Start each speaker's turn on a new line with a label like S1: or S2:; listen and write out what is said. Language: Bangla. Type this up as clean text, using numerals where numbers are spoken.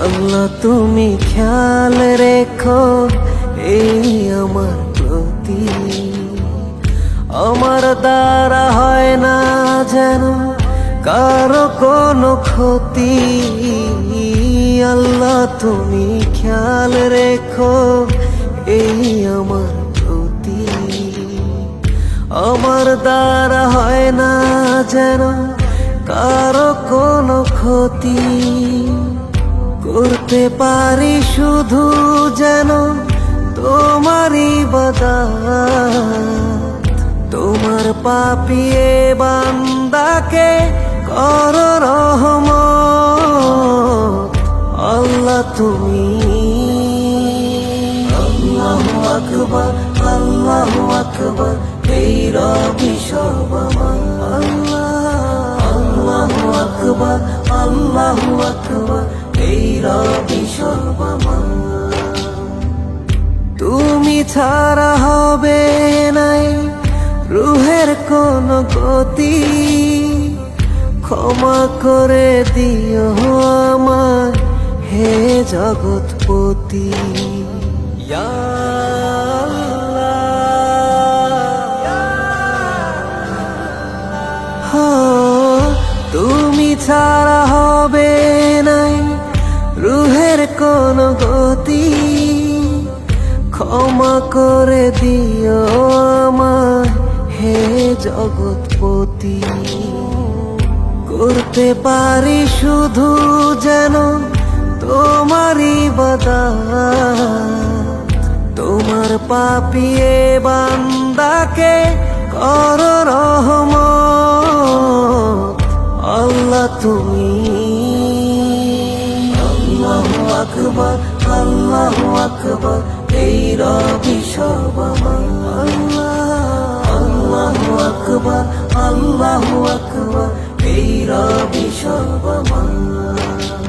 S1: আল্লাহ তুমি খেয়াল রেখো এই আমার প্রতি, আমার দ্বারা হয় না যেন কারো কোনো ক্ষতি। আল্লাহ তুমি খেয়াল রেখো এই আমার প্রতি, আমার দ্বারা হয় না যেন কারো কোনো ক্ষতি। করতে পারি শুধু যেন তোমারই ইবাদত, তোমার পাপিয়ে বান্দাকে কর রহমত। আল্লাহ তুমি আল্লাহু আকবার, আল্লাহু আকবার, এই রবি সব আমার। আল্লাহু আকবার, আল্লাহু আকবার, এই রবি সব আমার। তুমি ছাড়া হবে নাই রুহের কোন গতি, ক্ষমা করে দিও আমার হে জগৎপতি। ইয়া আল্লাহ, তুমি ছাড়া হবে নাই রুহের কোন গতি, ক্ষমা করে দিও আমার হে জগৎপতি। করতে পারি শুধু যেন তোমারই ইবাদত, তোমার পাপিয়ে বান্দাকে কর রহমত। আল্লাহ তুমি আল্লাহু আকবার, আল্লাহু আকবার, এই রবি সব আমার। আল্লাহু আকবার, আল্লাহু আকবার, এই রবি সব আমার।